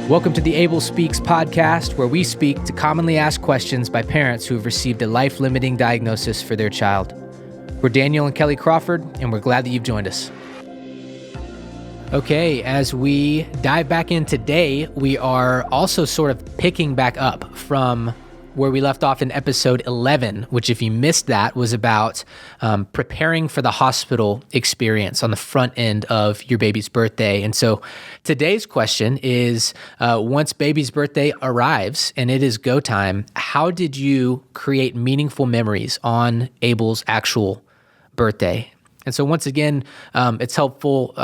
Welcome to the Abel Speaks podcast, where we speak to commonly asked questions by parents who have received a life-limiting diagnosis for their child. We're Daniel and Kelly Crawford, and we're glad that you've joined us. Okay, as we dive back in today, we are also sort of picking back up from where we left off in episode 11, which, if you missed that, was about preparing for the hospital experience on the front end of your baby's birthday. And so today's question is, once baby's birthday arrives and it is go time, how did you create meaningful memories on Abel's actual birthday? And so once again, it's helpful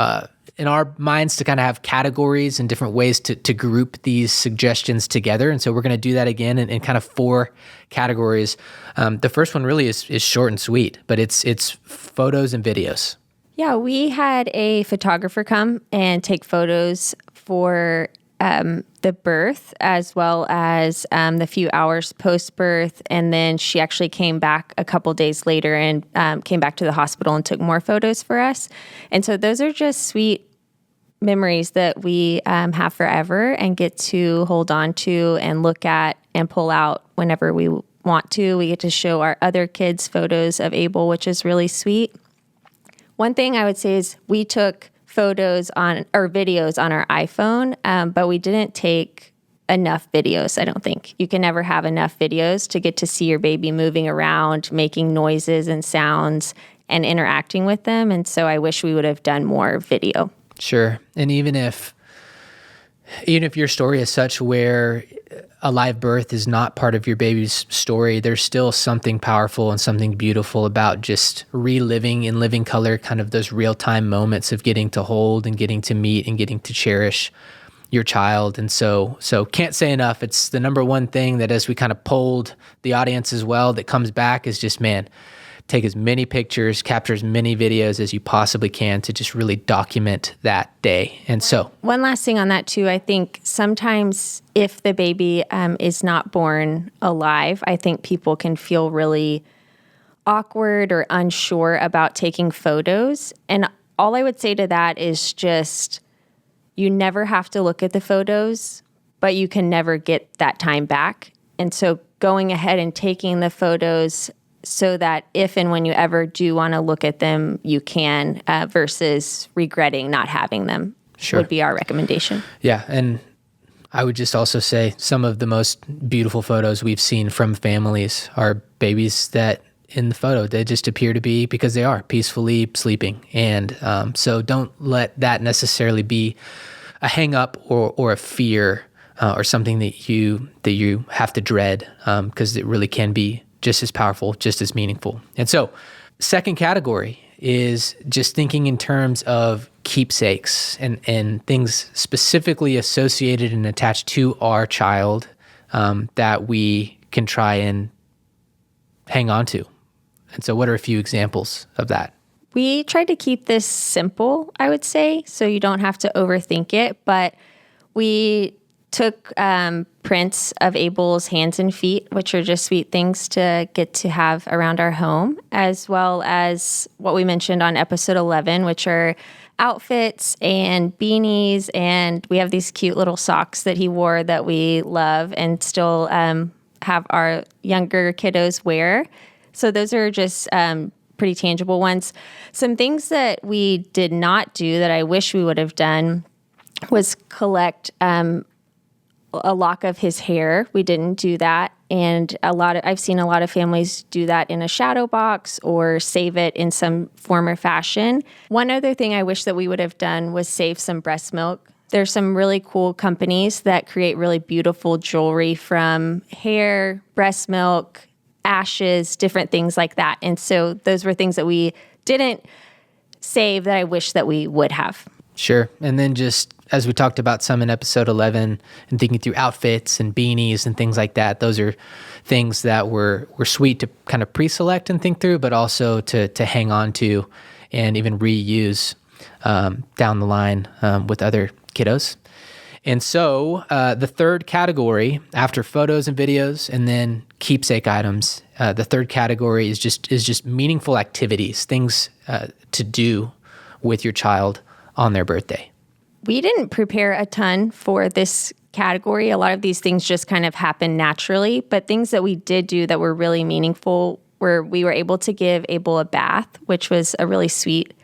in our minds to kind of have categories and different ways to group these suggestions together. And so we're going to do that again in kind of 4 categories. The first one really is short and sweet, but it's photos and videos. Yeah, we had a photographer come and take photos for the birth as well as the few hours post-birth. And then she actually came back a couple days later and came back to the hospital and took more photos for us. And so those are just sweet memories that we have forever and get to hold on to and look at and pull out whenever we want to. We get to show our other kids photos of Abel, which is really sweet. One thing I would say is we took photos on or videos on our iPhone, but we didn't take enough videos, I don't think. You can never have enough videos to get to see your baby moving around, making noises and sounds, and interacting with them. And so I wish we would have done more video. Sure. And even if your story is such where a live birth is not part of your baby's story, there's still something powerful and something beautiful about just reliving in living color kind of those real-time moments of getting to hold and getting to meet and getting to cherish your child. And so can't say enough. It's the number one thing that, as we kind of polled the audience as well, that comes back is just, man, take as many pictures, capture as many videos as you possibly can to just really document that day. And so one last thing on that too, I think sometimes if the baby is not born alive, I think people can feel really awkward or unsure about taking photos. And all I would say to that is just, you never have to look at the photos, but you can never get that time back. And so going ahead and taking the photos so that if and when you ever do want to look at them, you can, versus regretting not having them. Sure. Would be our recommendation. Yeah, and I would just also say some of the most beautiful photos we've seen from families are babies that in the photo, they just appear to be, because they are, peacefully sleeping. And so don't let that necessarily be a hang up or a fear or something that you have to dread, because it really can be just as powerful, just as meaningful. And so second category is just thinking in terms of keepsakes and things specifically associated and attached to our child that we can try and hang on to. And so what are a few examples of that? We tried to keep this simple, I would say, so you don't have to overthink it, but we took prints of Abel's hands and feet, which are just sweet things to get to have around our home, as well as what we mentioned on episode 11, which are outfits and beanies. And we have these cute little socks that he wore that we love and still have our younger kiddos wear. So those are just pretty tangible ones. Some things that we did not do that I wish we would have done was collect a lock of his hair. We didn't do that. And I've seen a lot of families do that in a shadow box or save it in some form or fashion. One other thing I wish that we would have done was save some breast milk. There's some really cool companies that create really beautiful jewelry from hair, breast milk, ashes, different things like that. And so those were things that we didn't save that I wish that we would have. Sure. And then just as we talked about some in episode 11 and thinking through outfits and beanies and things like that, those are things that were sweet to kind of pre-select and think through, but also to hang on to and even reuse down the line with other kiddos. And so the third category, after photos and videos and then keepsake items, the third category is just meaningful activities, things to do with your child on their birthday. We didn't prepare a ton for this category. A lot of these things just kind of happen naturally, but things that we did do that were really meaningful were we were able to give Abel a bath, which was a really sweet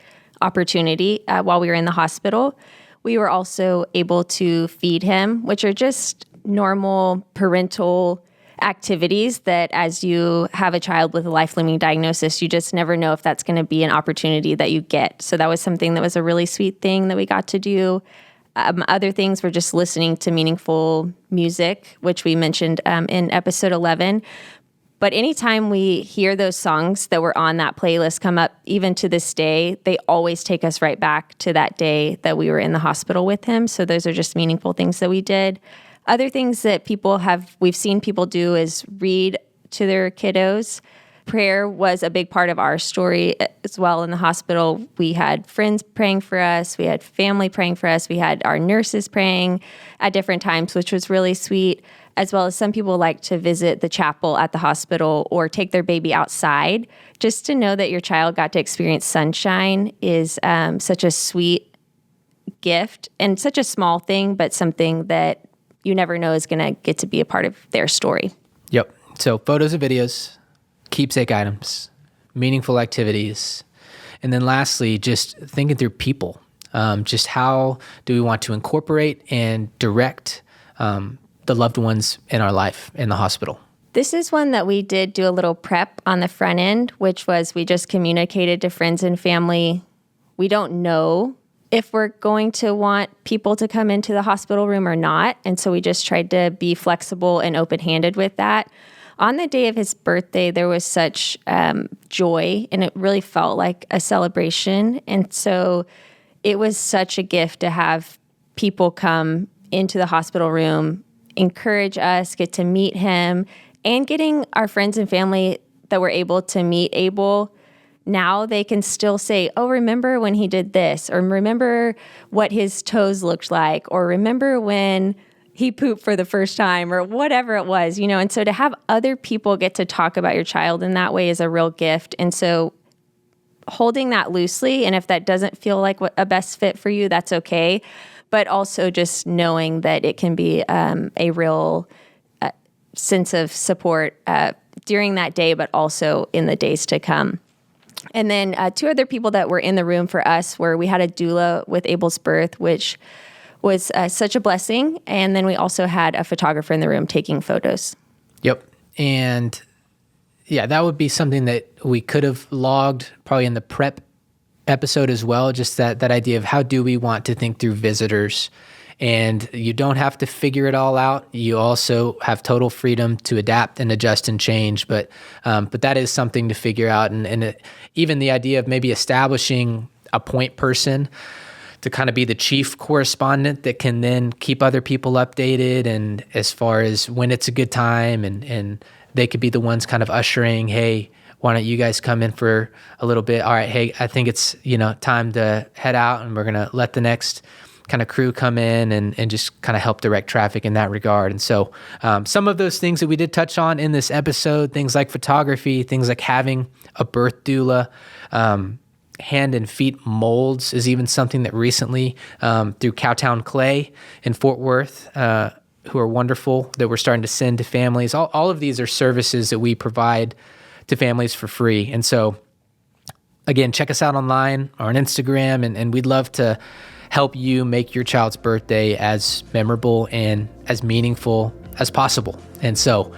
opportunity while we were in the hospital. We were also able to feed him, which are just normal parental activities that as you have a child with a life-limiting diagnosis, you just never know if that's going to be an opportunity that you get. So that was something that was a really sweet thing that we got to do. Other things were just listening to meaningful music, which we mentioned in episode 11. But anytime we hear those songs that were on that playlist come up, even to this day, they always take us right back to that day that we were in the hospital with him. So those are just meaningful things that we did. Other things that we've seen people do is read to their kiddos. Prayer was a big part of our story as well in the hospital. We had friends praying for us. We had family praying for us. We had our nurses praying at different times, which was really sweet, as well as some people like to visit the chapel at the hospital or take their baby outside. Just to know that your child got to experience sunshine is such a sweet gift and such a small thing, but something that you never know is going to get to be a part of their story. Yep. So photos and videos, keepsake items, meaningful activities, and then lastly, just thinking through people. Just how do we want to incorporate and direct the loved ones in our life in the hospital? This is one that we did do a little prep on the front end, which was we just communicated to friends and family. We don't know if we're going to want people to come into the hospital room or not. And so we just tried to be flexible and open-handed with that. On the day of his birthday, there was such joy, and it really felt like a celebration. And so it was such a gift to have people come into the hospital room, encourage us, get to meet him, and getting our friends and family that were able to meet Abel. Now they can still say, oh, remember when he did this, or remember what his toes looked like, or remember when he pooped for the first time, or whatever it was, And so to have other people get to talk about your child in that way is a real gift. And so holding that loosely, and if that doesn't feel like a best fit for you, that's okay. But also just knowing that it can be a real sense of support during that day, but also in the days to come. And then two other people that were in the room for us were we had a doula with Abel's birth, which was such a blessing. And then we also had a photographer in the room taking photos. Yep. And yeah, that would be something that we could have logged probably in the prep episode as well. Just that idea of how do we want to think through visitors. And you don't have to figure it all out. You also have total freedom to adapt and adjust and change. But that is something to figure out. And even the idea of maybe establishing a point person to kind of be the chief correspondent that can then keep other people updated. And as far as when it's a good time, and they could be the ones kind of ushering, hey, why don't you guys come in for a little bit? All right, hey, I think it's time to head out, and we're going to let the next kind of crew come in and just kind of help direct traffic in that regard. And so some of those things that we did touch on in this episode, things like photography, things like having a birth doula, hand and feet molds is even something that recently through Cowtown Clay in Fort Worth, who are wonderful, that we're starting to send to families. All of these are services that we provide to families for free. And so again, check us out online or on Instagram, and we'd love to help you make your child's birthday as memorable and as meaningful as possible. And so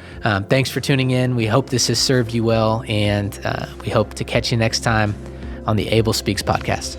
thanks for tuning in. We hope this has served you well, and we hope to catch you next time on the Abel Speaks podcast.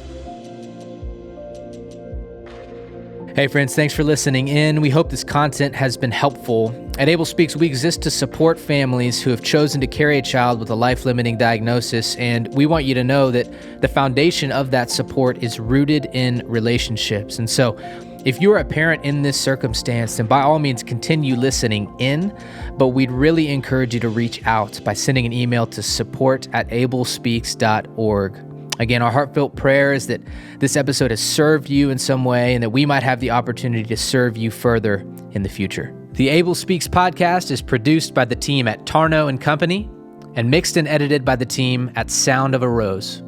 Hey friends, thanks for listening in. We hope this content has been helpful. At Abel Speaks, we exist to support families who have chosen to carry a child with a life-limiting diagnosis, and we want you to know that the foundation of that support is rooted in relationships. And so if you're a parent in this circumstance, then by all means continue listening in, but we'd really encourage you to reach out by sending an email to support@abelspeaks.org. Again, our heartfelt prayer is that this episode has served you in some way, and that we might have the opportunity to serve you further in the future. The Abel Speaks podcast is produced by the team at Tarno & Company and mixed and edited by the team at Sound of a Rose.